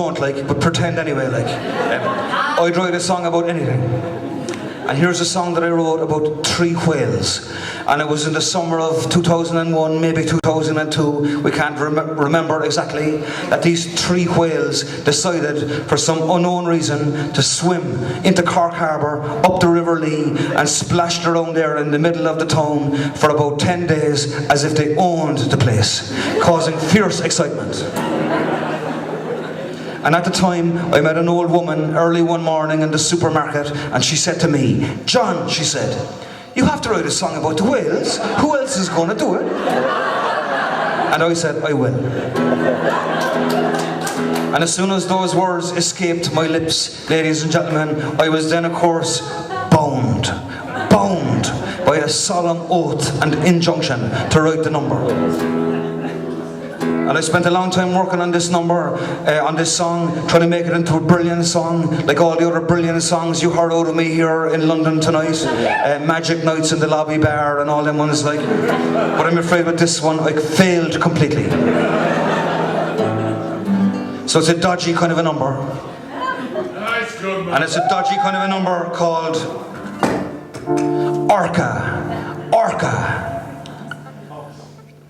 don't like, but pretend anyway, like. I'd write a song about anything. And here's a song that I wrote about 3 whales. And it was in the summer of 2001, maybe 2002, we can't remember exactly, that these 3 whales decided, for some unknown reason, to swim into Cork Harbour, up the River Lee, and splashed around there in the middle of the town for about 10 days, as if they owned the place, causing fierce excitement. And at the time, I met an old woman early one morning in the supermarket, and she said to me, "John," she said, "you have to write a song about the whales. Who else is going to do it?" And I said, "I will." And as soon as those words escaped my lips, ladies and gentlemen, I was then, of course, bound by a solemn oath and injunction to write the number. And I spent a long time working on this number, on this song, trying to make it into a brilliant song, like all the other brilliant songs you heard out of me here in London tonight. Magic Nights in the Lobby Bar and all them ones, like. But I'm afraid with this one, I failed completely. So it's a dodgy kind of a number. Nice, good man. And it's a dodgy kind of a number called Orca. Orca.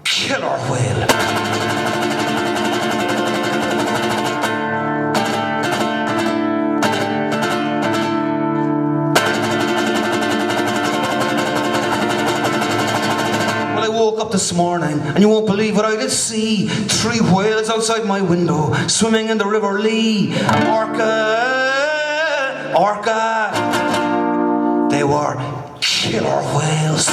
Killer whale. Woke up this morning and you won't believe what I did see. 3 whales outside my window, swimming in the River Lee. Orca, Orca. They were killer whales.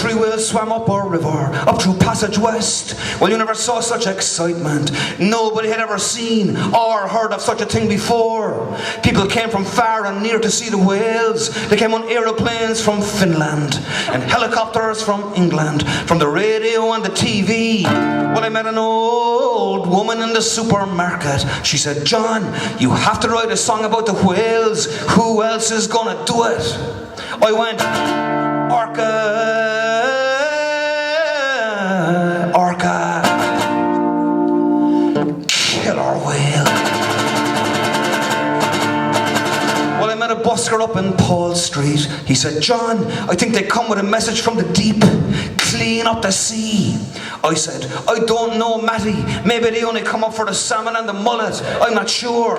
3 whales swam up our river, up through Passage West. Well, you never saw such excitement. Nobody had ever seen or heard of such a thing before. People came from far and near to see the whales. They came on aeroplanes from Finland and helicopters from England, from the radio and the TV. Well, I met an old woman in the supermarket. She said, "John, you have to write a song about the whales. Who else is gonna do it?" I went, "Orca, Orca, killer whale." Well, I met a busker up in Paul Street. He said, "John, I think they come with a message from the deep. Clean up the sea." I said, "I don't know, Matty. Maybe they only come up for the salmon and the mullet. I'm not sure."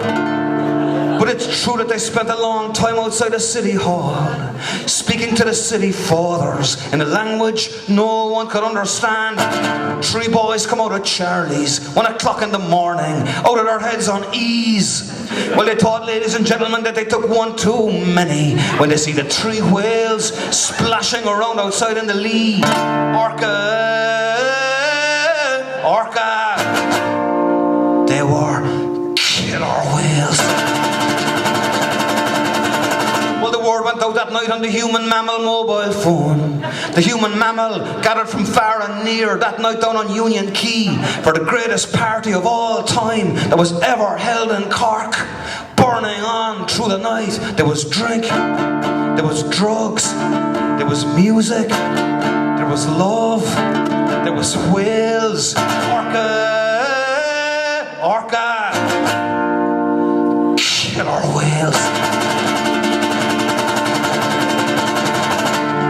But it's true that they spent a long time outside the city hall, speaking to the city fathers in a language no one could understand. 3 boys come out of Charlie's, 1 o'clock in the morning, out of their heads on ease. Well, they thought, ladies and gentlemen, that they took one too many when they see the 3 whales splashing around outside in the lee. Orca, Orca. They were killer whales. The word went out that night on the Human Mammal mobile phone. The Human Mammal gathered from far and near that night down on Union Quay for the greatest party of all time that was ever held in Cork. Burning on through the night. There was drink, there was drugs, there was music, there was love, there was whales. Orca, Orca, killer whales.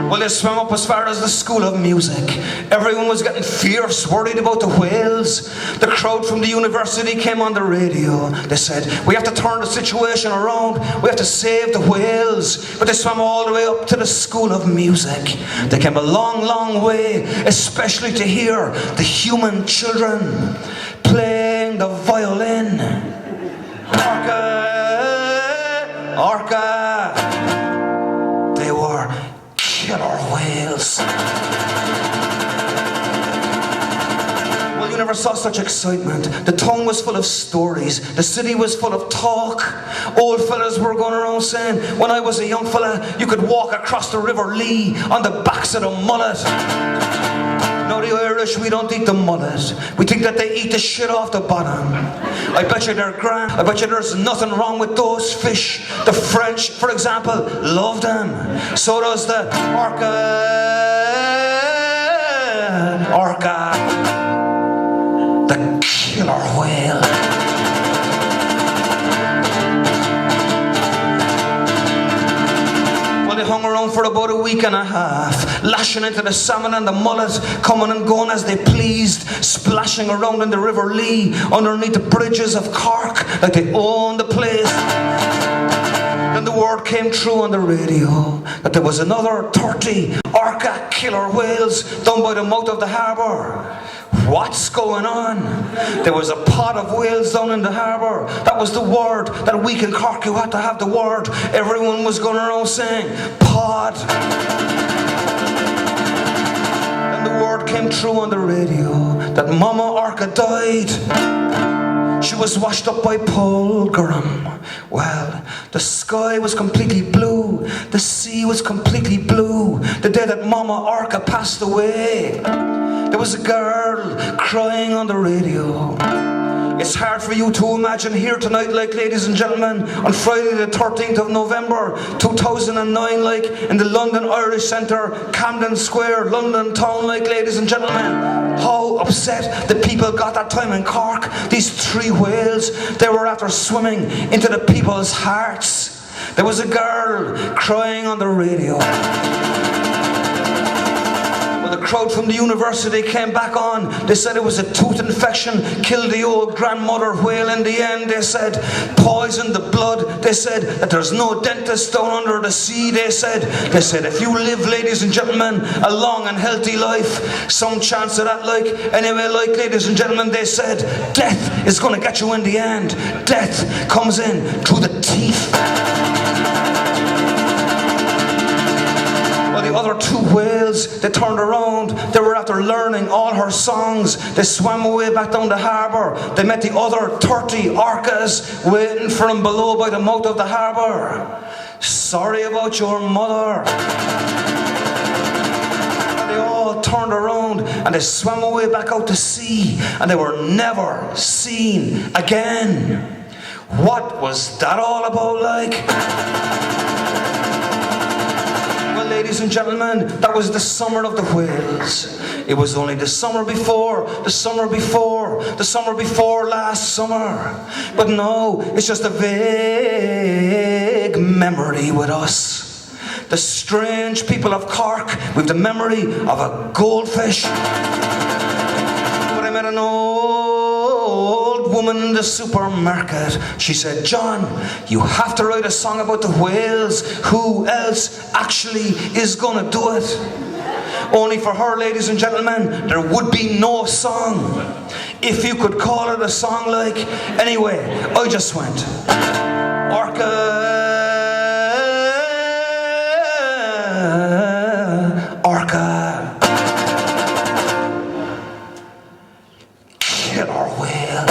Well, they swam up as far as the School of Music. Everyone was getting fierce, worried about the whales. The crowd from the university came on the radio. They said, "We have to turn the situation around. We have to save the whales." But they swam all the way up to the School of Music. They came a long, long way, especially to hear the human children playing the violin. Orca, Orca. They were killer whales. Well, you never saw such excitement. The town was full of stories. The city was full of talk. Old fellas were going around saying, "When I was a young fella, you could walk across the River Lee on the backs of the mullet." Now the Irish, we don't eat the mullet. We think that they eat the shit off the bottom. I bet you they're grand. I bet you there's nothing wrong with those fish. The French, for example, love them. So does the orca. Orca. The killer killer whale. Well, they hung around for about a week and a half, lashing into the salmon and the mullet, coming and going as they pleased, splashing around in the River Lee, underneath the bridges of Cork, like they owned the place. Then the word came through on the radio that there was another 30 Orca killer whales down by the mouth of the harbour. What's going on? There was a pod of whales down in the harbour. That was the word. That week in Cork you had to have the word. Everyone was going around saying, pod. And the word came through on the radio that Mama Orca died. She was washed up by Pulgarum. Well, the sky was completely blue. The sea was completely blue. The day that Mama Orca passed away, there was a girl crying on the radio. It's hard for you to imagine here tonight, like, ladies and gentlemen, on Friday the 13th of November 2009, like, in the London Irish Centre, Camden Square, London town, like, ladies and gentlemen, how upset the people got that time in Cork. These 3 whales, they were after swimming into the people's hearts. There was a girl crying on the radio. The crowd from the university came back on. They said it was a tooth infection, killed the old grandmother whale in the end. They said poisoned the blood. They said that there's no dentist down under the sea. They said if you live, ladies and gentlemen, a long and healthy life, some chance of that, like, anyway, like, ladies and gentlemen, they said death is going to get you in the end. Death comes in through the teeth. The other 2 whales, they turned around. They were after learning all her songs. They swam away back down the harbour. They met the other 30 orcas waiting for them below by the mouth of the harbour. Sorry about your mother. They all turned around and they swam away back out to sea, and they were never seen again. What was that all about, like? Ladies and gentlemen, that was the summer of the whales. It was only the summer before last summer. But no, it's just a vague memory with us. The strange people of Cork with the memory of a goldfish. But I met an old woman in the supermarket. She said, John, you have to write a song about the whales. Who else actually is going to do it? Only for her, ladies and gentlemen, there would be no song. If you could call it a song, like. Anyway, I just went, Orca, Orca, killer whale.